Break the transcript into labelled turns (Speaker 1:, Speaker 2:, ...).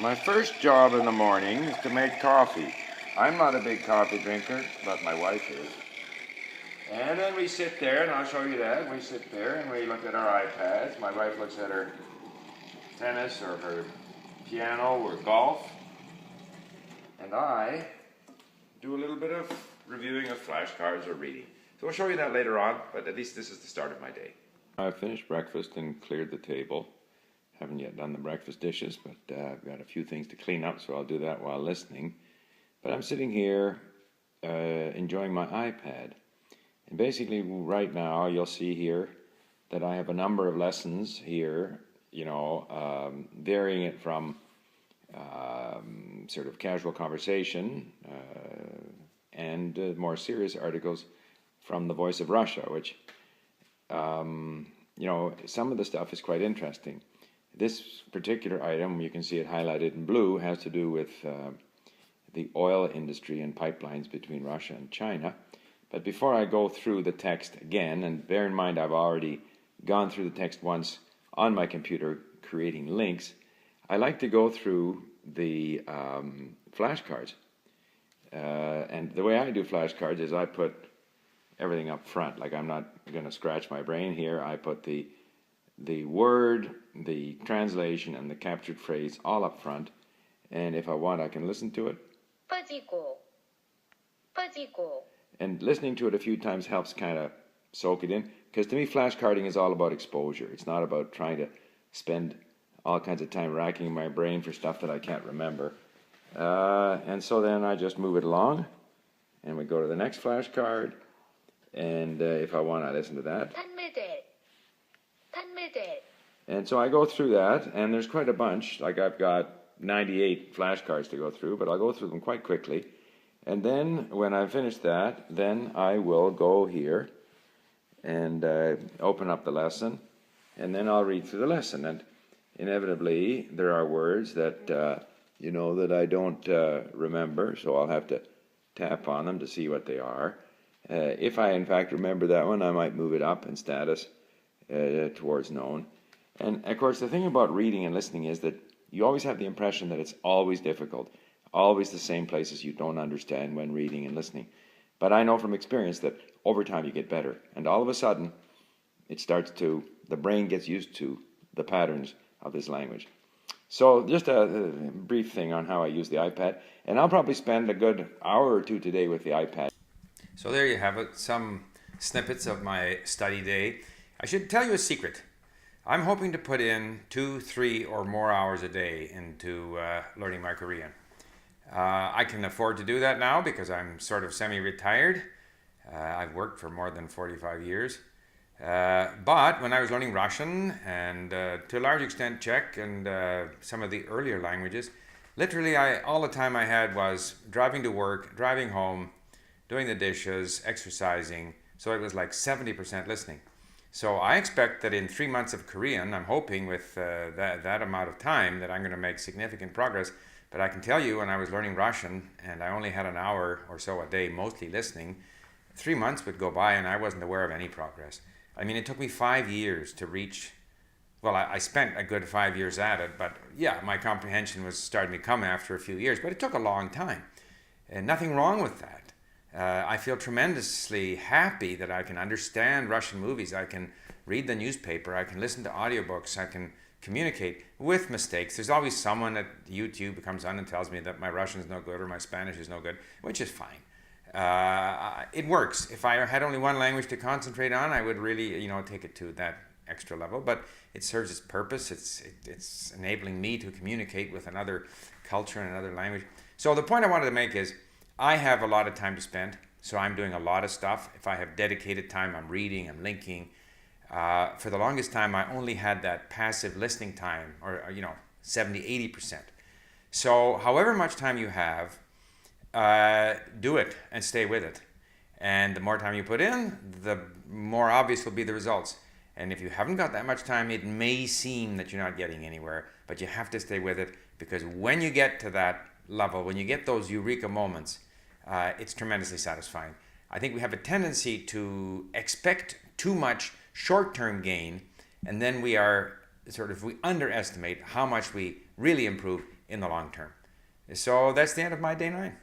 Speaker 1: My first job in the morning is to make coffee. I'm not a big coffee drinker, but my wife is. And then we sit there, and I'll show you that. We sit there and we look at our iPads. My wife looks at her tennis or her piano or golf. And I do a little bit of reviewing of flashcards or reading. So I'll show you that later on, but at least this is the start of my day. I've finished breakfast and cleared the table. Haven't yet done the breakfast dishes, but I've got a few things to clean up, so I'll do that while listening. But I'm sitting here enjoying my iPad. And basically right now you'll see here that I have a number of lessons here, varying it from sort of casual conversation and more serious articles from the Voice of Russia, which, some of the stuff is quite interesting. This particular item, you can see it highlighted in blue, has to do with the oil industry and pipelines between Russia and China. But before I go through the text again, and bear in mind I've already gone through the text once on my computer creating links, I like to go through the flashcards. And the way I do flashcards is I put everything up front. Like, I'm not going to scratch my brain here. I put the word, the translation, and the captured phrase all up front. And if I want, I can listen to it. And listening to it a few times helps kind of soak it in. Because to me, flashcarding is all about exposure. It's not about trying to spend all kinds of time racking my brain for stuff that I can't remember. And so then I just move it along, and we go to the next flashcard. And if I want, I listen to that. And so I go through that, and there's quite a bunch. Like, I've got 98 flashcards to go through, but I'll go through them quite quickly. And then when I've finished that, then I will go here and open up the lesson, and then I'll read through the lesson. And inevitably, there are words that, that I don't remember, so I'll have to tap on them to see what they are. If I, in fact, remember that one, I might move it up in status towards known. And, of course, the thing about reading and listening is that you always have the impression that it's always difficult, always the same places you don't understand when reading and listening. But I know from experience that over time you get better. And all of a sudden, the brain gets used to the patterns of this language. So just a brief thing on how I use the iPad. And I'll probably spend a good hour or two today with the iPad. So there you have it, some snippets of my study day. I should tell you a secret. I'm hoping to put in 2, 3, or more hours a day into learning my Korean. I can afford to do that now because I'm sort of semi-retired. I've worked for more than 45 years. But when I was learning Russian and to a large extent Czech and some of the earlier languages, literally all the time I had was driving to work, driving home, doing the dishes, exercising. So it was like 70% listening. So I expect that in 3 months of Korean, I'm hoping with that amount of time that I'm going to make significant progress. But I can tell you, when I was learning Russian and I only had an hour or so a day mostly listening, 3 months would go by and I wasn't aware of any progress. I mean, it took me 5 years to reach, well, I spent a good 5 years at it, but yeah, my comprehension was starting to come after a few years, but it took a long time. And nothing wrong with that. I feel tremendously happy that I can understand Russian movies. I can read the newspaper. I can listen to audiobooks. I can communicate with mistakes. There's always someone at YouTube comes on and tells me that my Russian is no good or my Spanish is no good, which is fine. It works. If I had only one language to concentrate on, I would really, take it to that extra level. But it serves its purpose. It's enabling me to communicate with another culture and another language. So the point I wanted to make is, I have a lot of time to spend, so I'm doing a lot of stuff. If I have dedicated time, I'm reading, I'm linking. For the longest time, I only had that passive listening time, or 70, 80%. So however much time you have, do it and stay with it. And the more time you put in, the more obvious will be the results. And if you haven't got that much time, it may seem that you're not getting anywhere, but you have to stay with it, because when you get to that level, when you get those eureka moments, it's tremendously satisfying. I think we have a tendency to expect too much short-term gain, and then we underestimate how much we really improve
Speaker 2: in the long term. So that's the end of my day 9.